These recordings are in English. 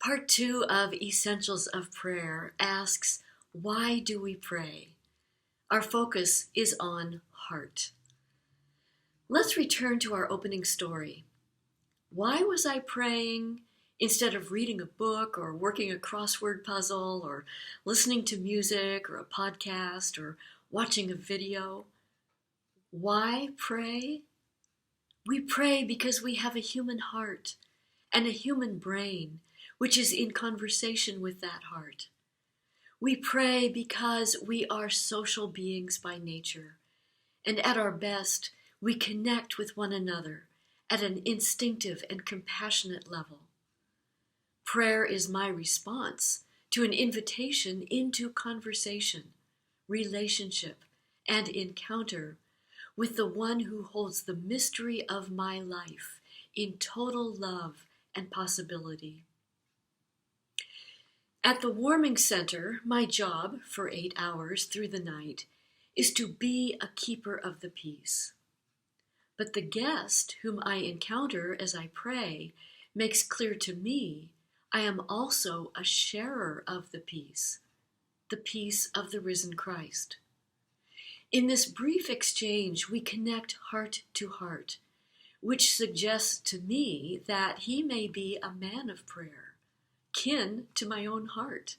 Part 2 of Essentials of Prayer asks, why do we pray? Our focus is on heart. Let's return to our opening story. Why was I praying instead of reading a book or working a crossword puzzle or listening to music or a podcast or watching a video? Why pray? We pray because we have a human heart and a human brain, which is in conversation with that heart. We pray because we are social beings by nature, and at our best, we connect with one another at an instinctive and compassionate level. Prayer is my response to an invitation into conversation, relationship, and encounter with the one who holds the mystery of my life in total love and possibility. At the warming center, my job for 8 hours through the night is to be a keeper of the peace. But the guest whom I encounter as I pray makes clear to me I am also a sharer of the peace of the risen Christ. In this brief exchange, we connect heart to heart, which suggests to me that he may be a man of prayer, kin to my own heart.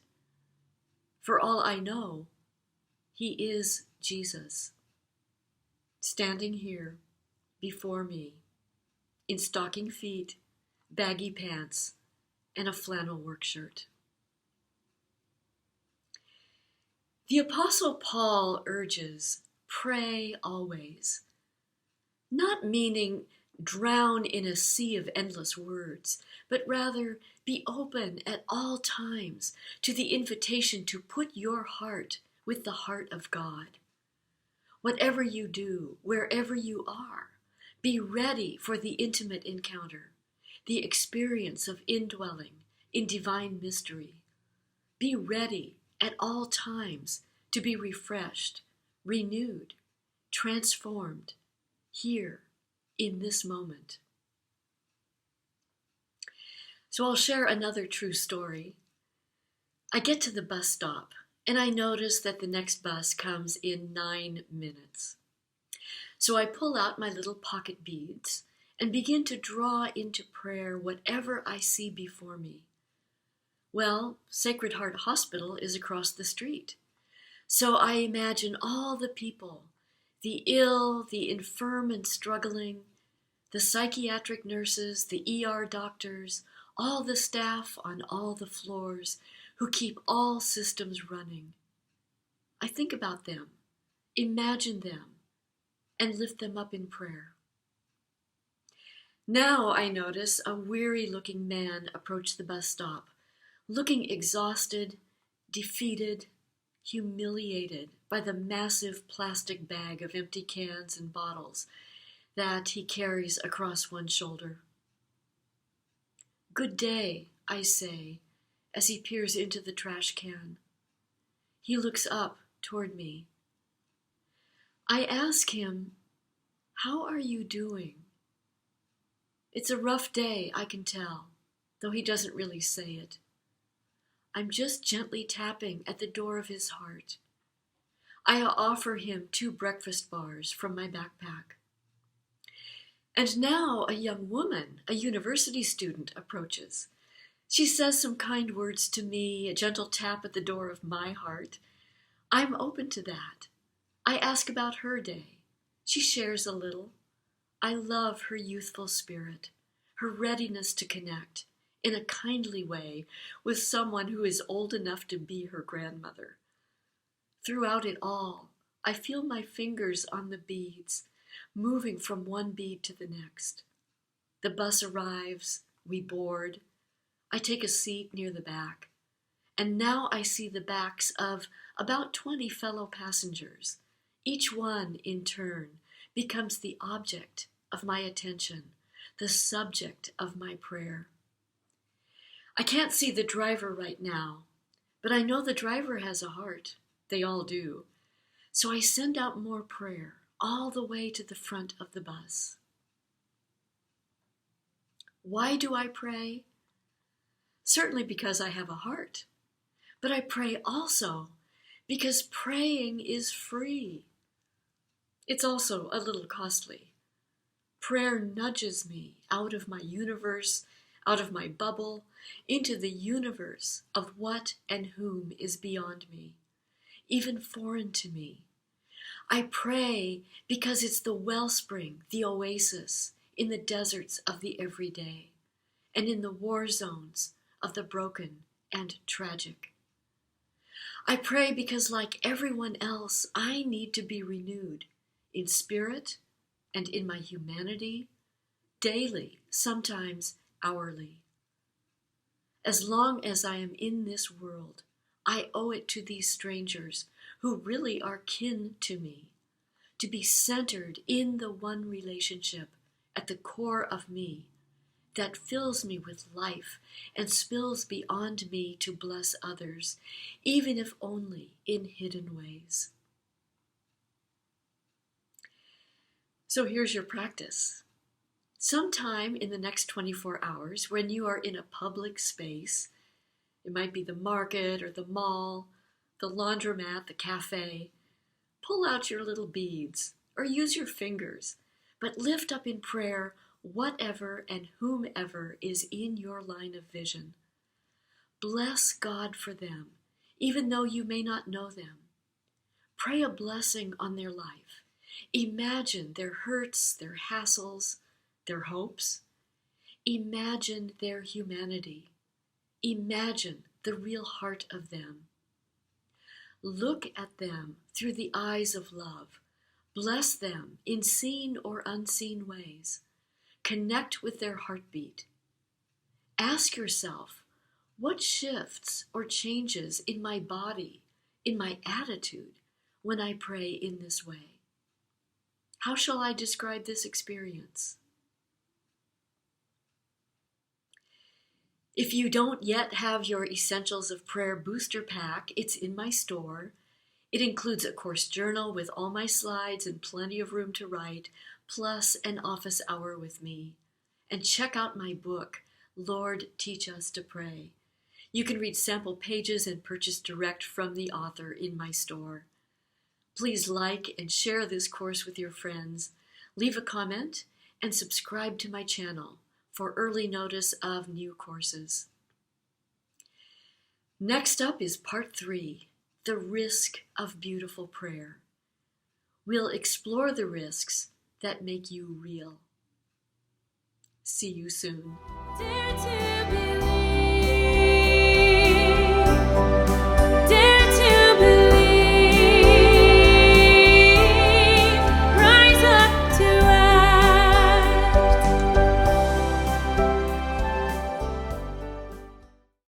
For all I know, he is Jesus, standing here before me in stocking feet, baggy pants, and a flannel work shirt. The Apostle Paul urges, pray always, not meaning drown in a sea of endless words, but rather be open at all times to the invitation to put your heart with the heart of God. Whatever you do, wherever you are, be ready for the intimate encounter, the experience of indwelling in divine mystery. Be ready at all times to be refreshed, renewed, transformed, here in this moment. So I'll share another true story. I get to the bus stop and I notice that the next bus comes in 9 minutes. So I pull out my little pocket beads and begin to draw into prayer whatever I see before me. Well, Sacred Heart Hospital is across the street. So I imagine all the people, the ill, the infirm and struggling, the psychiatric nurses, the ER doctors, all the staff on all the floors who keep all systems running. I think about them, imagine them, and lift them up in prayer. Now I notice a weary-looking man approach the bus stop, looking exhausted, defeated, humiliated by the massive plastic bag of empty cans and bottles that he carries across one shoulder. Good day, I say, as he peers into the trash can. He looks up toward me. I ask him, how are you doing? It's a rough day, I can tell, though he doesn't really say it. I'm just gently tapping at the door of his heart. I offer him 2 breakfast bars from my backpack. And now a young woman, a university student, approaches. She says some kind words to me, a gentle tap at the door of my heart. I'm open to that. I ask about her day. She shares a little. I love her youthful spirit, her readiness to connect in a kindly way with someone who is old enough to be her grandmother. Throughout it all, I feel my fingers on the beads, moving from one bead to the next. The bus arrives, we board. I take a seat near the back, and now I see the backs of about 20 fellow passengers. Each one, in turn, becomes the object of my attention, the subject of my prayer. I can't see the driver right now, but I know the driver has a heart. They all do. So I send out more prayer all the way to the front of the bus. Why do I pray? certainly because I have a heart, but I pray also because praying is free. It's also a little costly. Prayer nudges me out of my universe, out of my bubble, into the universe of what and whom is beyond me, even foreign to me. I pray because it's the wellspring, the oasis in the deserts of the everyday, and in the war zones of the broken and tragic. I pray because, like everyone else, I need to be renewed in spirit and in my humanity, daily, sometimes hourly. As long as I am in this world, I owe it to these strangers who really are kin to me, to be centered in the one relationship at the core of me that fills me with life and spills beyond me to bless others, even if only in hidden ways. So here's your practice. Sometime in the next 24 hours, when you are in a public space, it might be the market or the mall, the laundromat, the cafe, pull out your little beads or use your fingers, but lift up in prayer whatever and whomever is in your line of vision. Bless God for them, even though you may not know them. Pray a blessing on their life. Imagine their hurts, their hassles, their hopes. Imagine their humanity. Imagine the real heart of them. Look at them through the eyes of love. Bless them in seen or unseen ways. Connect with their heartbeat. Ask yourself, what shifts or changes in my body, in my attitude, when I pray in this way? How shall I describe this experience? If you don't yet have your Essentials of Prayer booster pack, it's in my store. It includes a course journal with all my slides and plenty of room to write, plus an office hour with me. And check out my book, Lord, Teach Us to Pray. You can read sample pages and purchase direct from the author in my store. Please like and share this course with your friends. Leave a comment and subscribe to my channel for early notice of new courses. Next up is part 3, the risk of beautiful prayer. We'll explore the risks that make you real. See you soon.